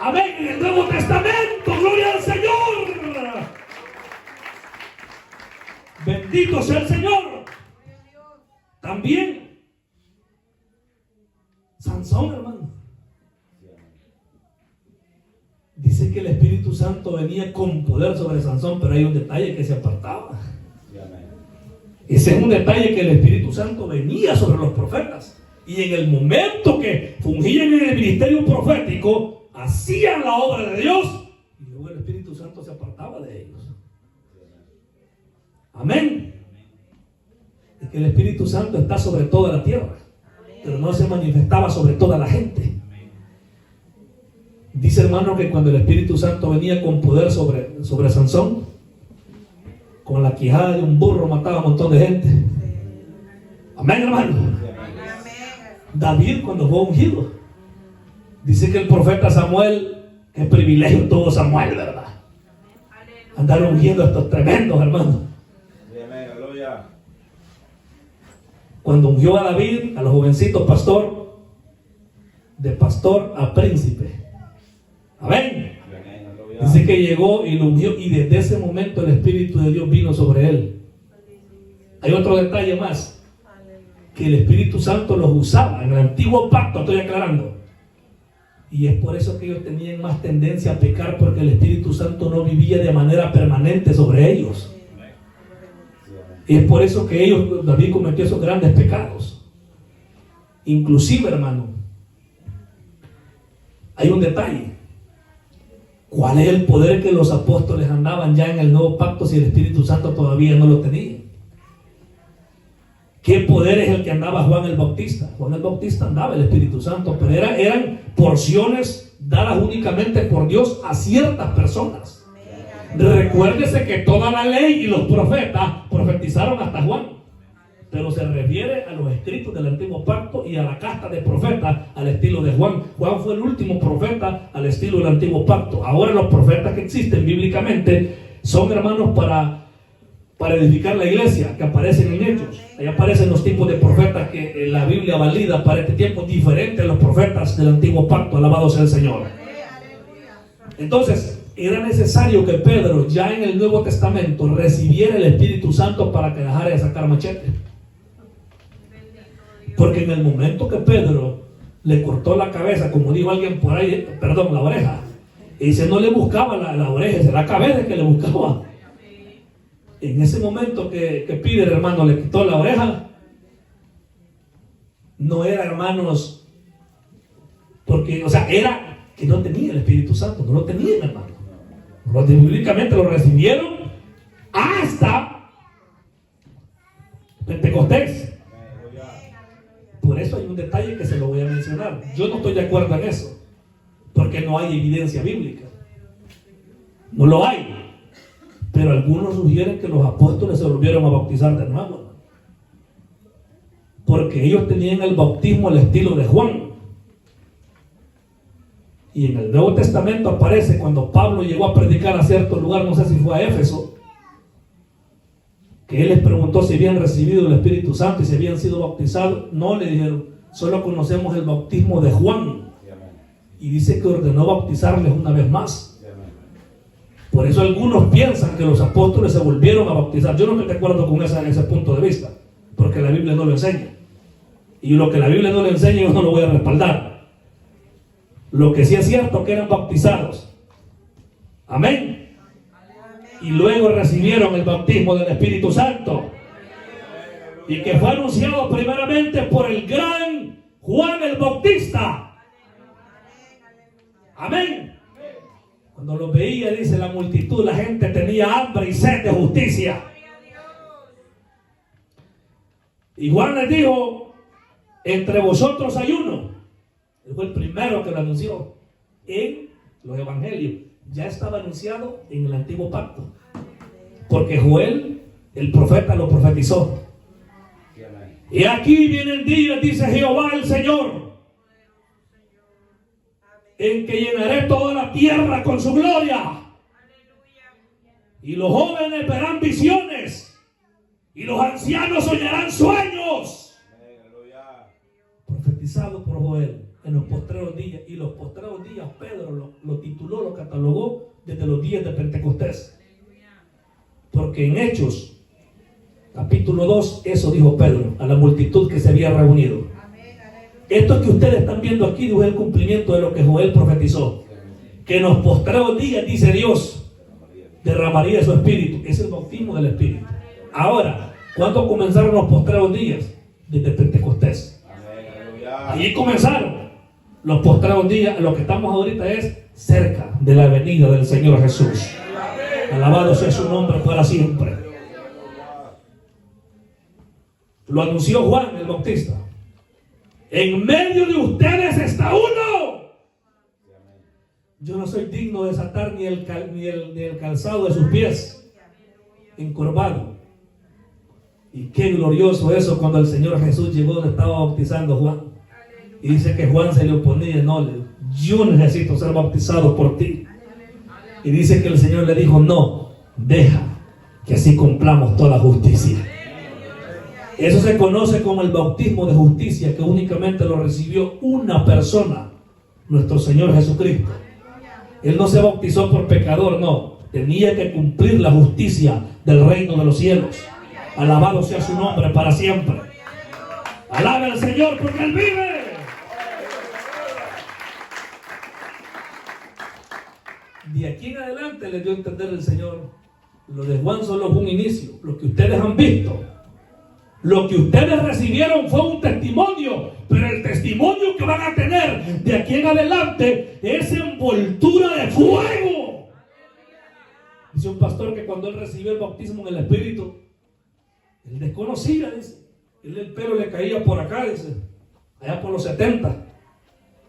Amén. En el Nuevo Testamento, gloria al Señor. Bendito sea el Señor. También Sansón, hermano. Dice que el Espíritu Santo venía con poder sobre Sansón, pero hay un detalle que se apartaba. Ese es un detalle, que el Espíritu Santo venía sobre los profetas. Y en el momento que fungían en el ministerio profético, hacían la obra de Dios. Y luego el Espíritu Santo se apartaba de ellos. Amén. Es que el Espíritu Santo está sobre toda la tierra, pero no se manifestaba sobre toda la gente. Dice, hermano, que cuando el Espíritu Santo venía con poder sobre Sansón, con la quijada de un burro mataba a un montón de gente. Amén, hermano. David, cuando fue ungido, dice que el profeta Samuel, qué privilegio tuvo Samuel, ¿verdad? Andar ungiendo a estos tremendos, hermanos. Cuando ungió a David, a los jovencitos pastor, de pastor a príncipe. Amén. Dice que llegó y lo ungió, y desde ese momento el Espíritu de Dios vino sobre él. Hay otro detalle más, que el Espíritu Santo los usaba en el antiguo pacto, estoy aclarando. Y es por eso que ellos tenían más tendencia a pecar, porque el Espíritu Santo no vivía de manera permanente sobre ellos. Y es por eso que David cometió esos grandes pecados. Inclusive, hermano, hay un detalle. ¿Cuál es el poder que los apóstoles andaban ya en el nuevo pacto si el Espíritu Santo todavía no lo tenía? ¿Qué poder es el que andaba Juan el Bautista? Juan el Bautista andaba el Espíritu Santo, pero eran porciones dadas únicamente por Dios a ciertas personas. Recuérdese que toda la ley y los profetas profetizaron hasta Juan, pero se refiere a los escritos del antiguo pacto y a la casta de profetas al estilo de Juan. Juan fue el último profeta al estilo del antiguo pacto. Ahora los profetas que existen bíblicamente son, hermanos, para edificar la iglesia, que aparecen en Hechos. Ahí aparecen los tipos de profetas que la Biblia valida para este tiempo, diferente a los profetas del antiguo pacto. Alabado sea el Señor. Entonces, era necesario que Pedro, ya en el Nuevo Testamento, recibiera el Espíritu Santo para que dejara de sacar machete. Porque en el momento que Pedro le cortó la cabeza, como dijo alguien por ahí, perdón, la oreja, y dice, no le buscaba la oreja, es la cabeza que le buscaba. En ese momento que Peter, hermano, le quitó la oreja, no era, hermanos, porque, o sea, era que no tenía el Espíritu Santo, no lo tenían, hermano. Bíblicamente lo recibieron hasta Pentecostés. Por eso hay un detalle que se lo voy a mencionar. Yo no estoy de acuerdo en eso, porque no hay evidencia bíblica. No lo hay. Pero algunos sugieren que los apóstoles se volvieron a bautizar de nuevo, porque ellos tenían el bautismo al estilo de Juan. Y en el Nuevo Testamento aparece cuando Pablo llegó a predicar a cierto lugar, no sé si fue a Éfeso, que él les preguntó si habían recibido el Espíritu Santo y si habían sido bautizados. No, le dijeron, solo conocemos el bautismo de Juan. Y dice que ordenó bautizarles una vez más. Por eso algunos piensan que los apóstoles se volvieron a bautizar. Yo no estoy de acuerdo con ese punto de vista, porque la Biblia no lo enseña. Y lo que la Biblia no le enseña, yo no lo voy a respaldar. Lo que sí es cierto, que eran bautizados. Amén. Y luego recibieron el bautismo del Espíritu Santo. Y que fue anunciado primeramente por el gran Juan el Bautista. Amén. Cuando los veía, dice la multitud, la gente tenía hambre y sed de justicia. Y Juan les dijo, entre vosotros hay uno. Él fue el primero que lo anunció en los evangelios. Ya estaba anunciado en el antiguo pacto, porque Joel, el profeta, lo profetizó. Y aquí vienen días, dice Jehová el Señor, en que llenaré toda la tierra con su gloria. Y los jóvenes verán visiones, y los ancianos soñarán sueños. Profetizado por Joel en los postreros días. Y los postreros días Pedro lo tituló, lo catalogó desde los días de Pentecostés. Porque en Hechos capítulo 2, eso dijo Pedro a la multitud que se había reunido. Esto que ustedes están viendo aquí es el cumplimiento de lo que Joel profetizó, que en los postreros días, dice Dios, derramaría su espíritu. Es el bautismo del espíritu. Ahora, ¿cuándo comenzaron los postreros días? Desde Pentecostés. Allí comenzaron los postreros días. Lo que estamos ahorita es cerca de la venida del Señor Jesús. Alabado sea su nombre para siempre. Lo anunció Juan el Bautista. En medio de ustedes está uno. Yo no soy digno de desatar ni el calzado de sus pies encorvado. Y qué glorioso eso cuando el Señor Jesús llegó donde estaba bautizando Juan. Y dice que Juan se le oponía. No, yo necesito ser bautizado por ti. Y dice que el Señor le dijo, no, deja que así cumplamos toda justicia. Eso se conoce como el bautismo de justicia, que únicamente lo recibió una persona, nuestro Señor Jesucristo. Él no se bautizó por pecador, no. Tenía que cumplir la justicia del reino de los cielos. Alabado sea su nombre para siempre. Alabe al Señor porque Él vive. De aquí en adelante le dio a entender el Señor, lo de Juan solo fue un inicio. Lo que ustedes han visto, lo que ustedes recibieron fue un testimonio, pero el testimonio que van a tener de aquí en adelante es envoltura de fuego. Dice un pastor que cuando él recibió el bautismo en el Espíritu, él desconocía, dice, él el pelo le caía por acá, dice, allá por los 70,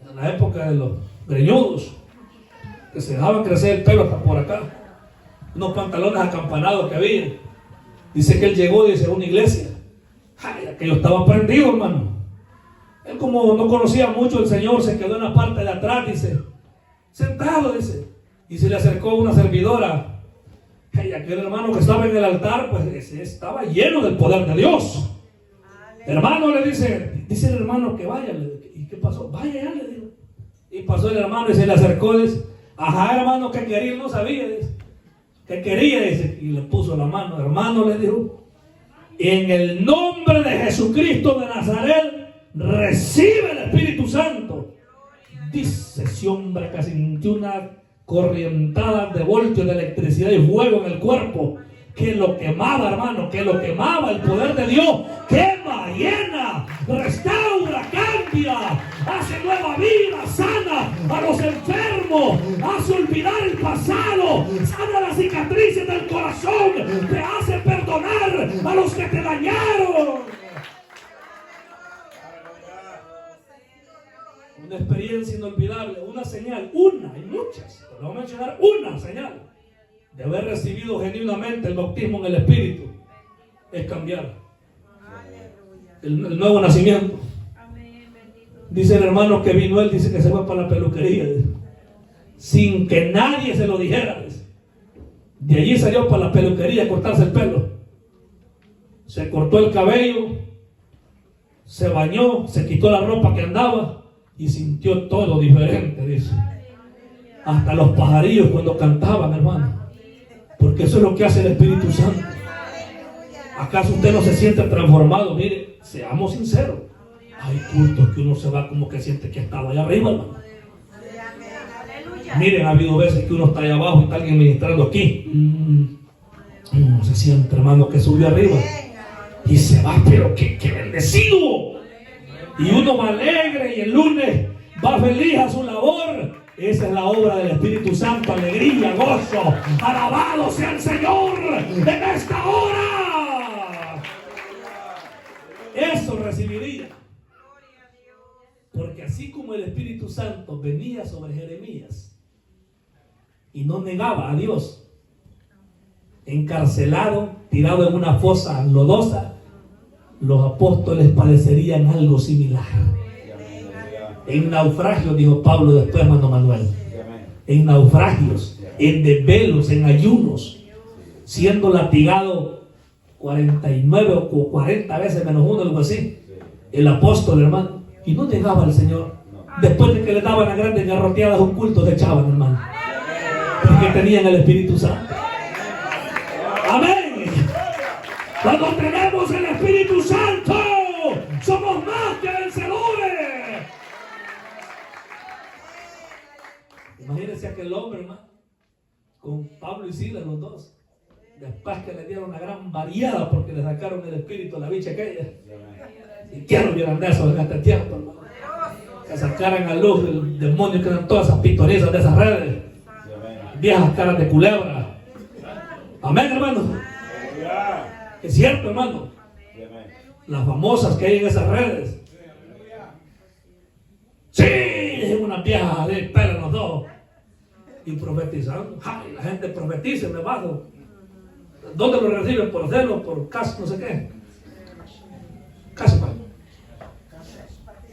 en la época de los greñudos, que se dejaban crecer el pelo hasta por acá, unos pantalones acampanados que había. Dice que él llegó, dice, a una iglesia. Ay, aquello estaba prendido, hermano. Él, como no conocía mucho al Señor, se quedó en la parte de atrás, dice, sentado, dice, y se le acercó una servidora. Ay, aquel hermano que estaba en el altar, pues estaba lleno del poder de Dios. Hermano, le dice el hermano que vaya. ¿Y qué pasó? Vaya, ya le dijo. Y pasó el hermano y se le acercó, dice, ajá, hermano, ¿qué quería? Él no sabía, dice. ¿Qué quería? Dice, y le puso la mano. Hermano, le dijo, en el nombre de Jesucristo de Nazaret, recibe el Espíritu Santo. Dice ese hombre que sintió una corrientada de voltios de electricidad y fuego en el cuerpo, que lo quemaba, hermano, que lo quemaba el poder de Dios. Quema, llena, restaura, cambia, hace nueva vida, sana a los enfermos, hace olvidar el pasado, sana las cicatrices del corazón, te hace perdonar a los que te dañaron. Una experiencia inolvidable, una señal, hay muchas, pero voy a mencionar una señal de haber recibido genuinamente el bautismo en el Espíritu, es cambiar el nuevo nacimiento. Dice el hermano que vino él, dice que se fue para la peluquería, sin que nadie se lo dijera. De allí salió para la peluquería a cortarse el pelo, se cortó el cabello, se bañó, se quitó la ropa que andaba y sintió todo diferente, dice. Hasta los pajarillos cuando cantaban, hermano, porque eso es lo que hace el Espíritu Santo. ¿Acaso usted no se siente transformado? Mire, seamos sinceros, hay cultos que uno se va como que siente que estaba allá arriba, hermano. Miren, ha habido veces que uno está allá abajo y está alguien ministrando aquí, uno se siente, hermano, que subió arriba y se va, pero que bendecido. Y uno va alegre y el lunes va feliz a su labor. Esa es la obra del Espíritu Santo, alegría, gozo. Alabado sea el Señor en esta hora. Eso recibiría. Porque así como el Espíritu Santo venía sobre Jeremías y no negaba a Dios, encarcelado, tirado en una fosa lodosa, los apóstoles padecerían algo similar. En naufragios, dijo Pablo después, hermano Manuel, en naufragios, en desvelos, en ayunos, siendo latigado 49 o 40 veces menos uno, algo así, el apóstol, hermano, y no negaba al Señor. Después de que le daban a grandes garroteadas un culto, se echaban, hermano, porque tenían el Espíritu Santo. Amén. Cuando tenemos el Espíritu Santo, somos más que vencedores. Imagínense aquel hombre, hermano, con Pablo y Silas, los dos, después que le dieron una gran variada porque le sacaron el espíritu a la bicha aquella. Y quiero vieran de eso en este tiempo, hermano, que sacaran a luz el demonio que eran todas esas pitonizas de esas redes, viejas caras de culebra. Amén, hermano. Es cierto, hermano. Las famosas que hay en esas redes. Sí, es una vieja de pelo los dos. Y profetizando. Ay, la gente profetiza, me bajo. ¿Dónde lo reciben? Por celo, por casa, no sé qué.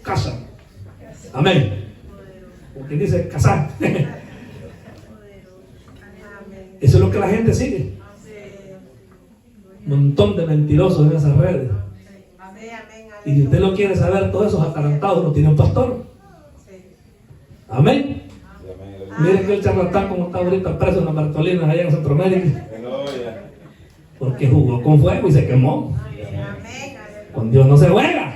Casa. Amén. Porque dice casar. Eso es lo que la gente sigue. Un montón de mentirosos en esas redes. Y si usted lo quiere saber, todos esos atarantados no tienen pastor. Amén. Miren que el charlatán como está ahorita preso en las Bartolinas allá en Centroamérica, porque jugó con fuego y se quemó. Con Dios no se juega.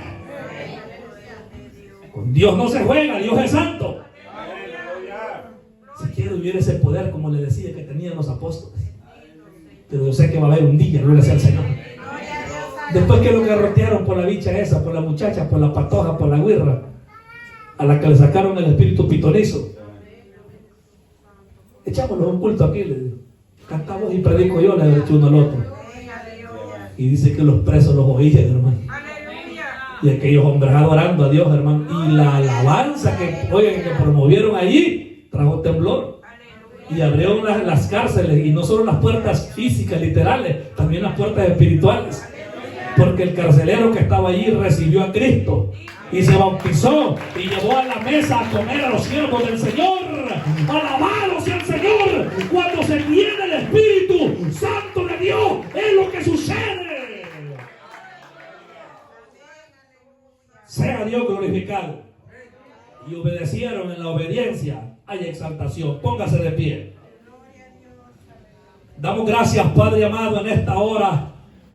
Con Dios no se juega. Dios es santo. Si quiere vivir ese poder, como le decía, que tenían los apóstoles. Pero yo sé que va a haber un día, gloria sea al Señor. Después que lo garrotearon por la bicha esa, por la muchacha, por la patoja, por la guirra, a la que le sacaron el espíritu pitonizo, echámonos un culto aquí, le digo. Cantamos y predico yo, le dicho uno al otro. Y dice que los presos los oían, hermano. Y aquellos hombres adorando a Dios, hermano. Y la alabanza que promovieron allí trajo temblor. Y abrieron las cárceles, y no solo las puertas físicas, literales, también las puertas espirituales. Porque el carcelero que estaba allí recibió a Cristo y se bautizó y llevó a la mesa a comer a los siervos del Señor. Alabado sea el Señor. Cuando se tiene el Espíritu Santo de Dios, es lo que sucede. Sea Dios glorificado. Y obedecieron. En la obediencia hay exaltación. Póngase de pie. Damos gracias, Padre amado, en esta hora